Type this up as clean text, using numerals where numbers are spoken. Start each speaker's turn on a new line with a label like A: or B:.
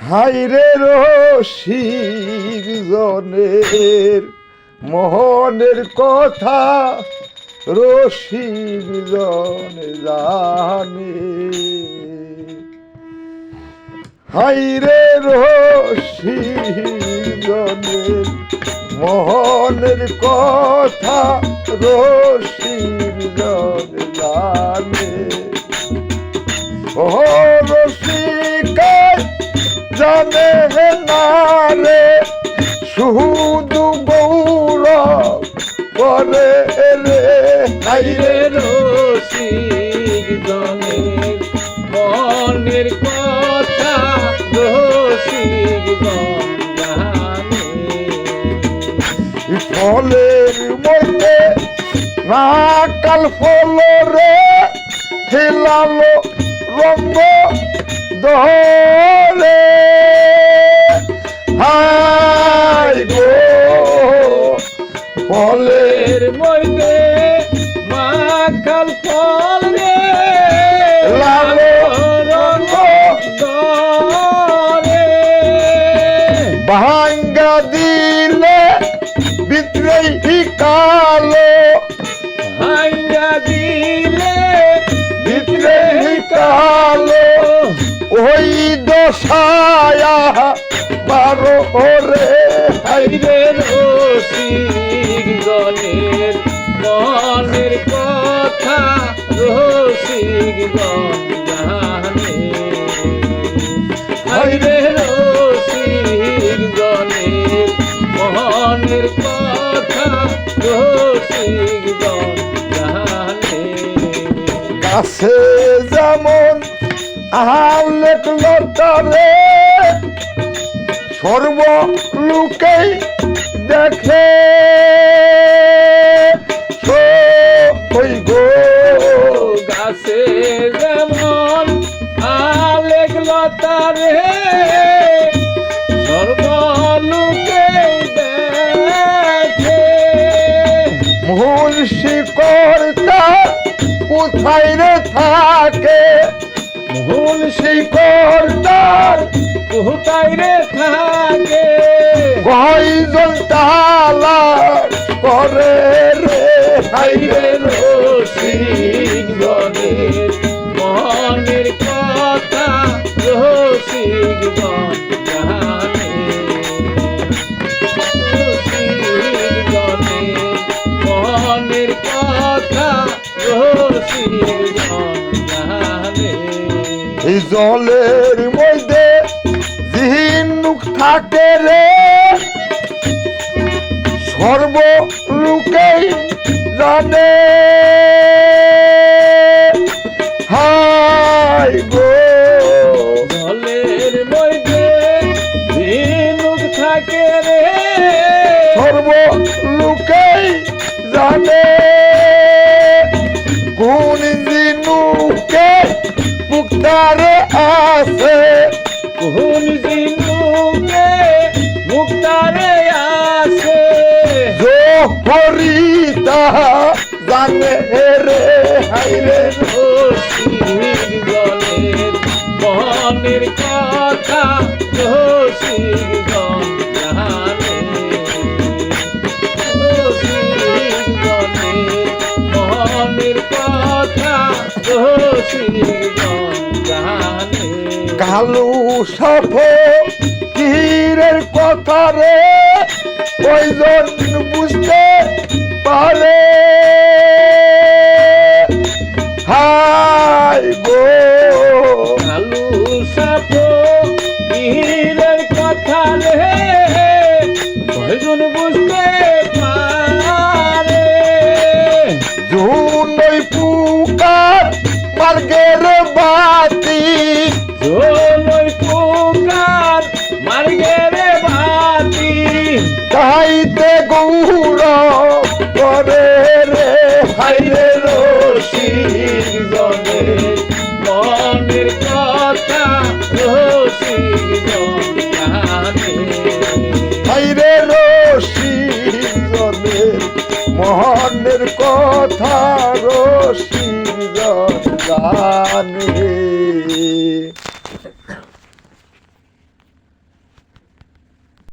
A: হাইরে রসিক জনের মোহনের কথা রসিক জনে জানে। হাইরে রসিক জনের মোহনের কথা রসিক জনে জানে। ও রসিকার জানে না রে শুধু গৌরব করে রে।
B: হাইরে রসিক জনের মনের কথা রসিক জন জানে।
A: ফলের মধ্যে না কাল ফল রে খেলালো রঙ্গ দহরে। হাই গো ফলের
B: এর মধ্যে মাখাল ফল রে
A: লালো
B: রঙ্গ দরে।
A: ভাঙ্গা দিলে ভিতরে কালো
B: ভাঙ্গা দিলে
A: ভিতরে কালো ওই দশায়া বারো রে।
B: হাইরে রসিক জনের মনের কথা রসিক জন জানে। হাইরে রসিক জনের মনের কথা রসিক জন জানে।
A: গাছে যেমন আলেক লতারে সর্ব লোকেই দেখে ওই গো
B: গাছে যেমন আলেক লতারে সর্বলোকে দেখে।
A: মূল শিকড়টা কোথায় রে থাকে মূল শিকড়টার
B: কোথায় রে থাকে
A: কয়জন তালা করে রে। হাইরে
B: রসিক জনের মনের কথা রসিক জন জানে। রসিক জনের মনের কথা রসিক জন জানে।
A: এই জলের মধ্যে ঝিনুক থাকে রে সর্ব লোকেই জানে। হাই গো
B: জলের মধ্যে ঝিনুক থাকে রে
A: সর্ব লোকেই জানে। কোন ঝিনুকে মুক্তারে আছে
B: কোন ঝিনুকে মুক্তারে আছে।
A: হরিতা জানে রে। হাইরে
B: রসিক জনের মনের কথা রসিক জন জানে। রসিক জনের মনের কথা রসিক জন জানে।
A: কালু সাফ তীরের কথা রে কয়জন বুঝতে পারে। হাই গো
B: কালু সাপ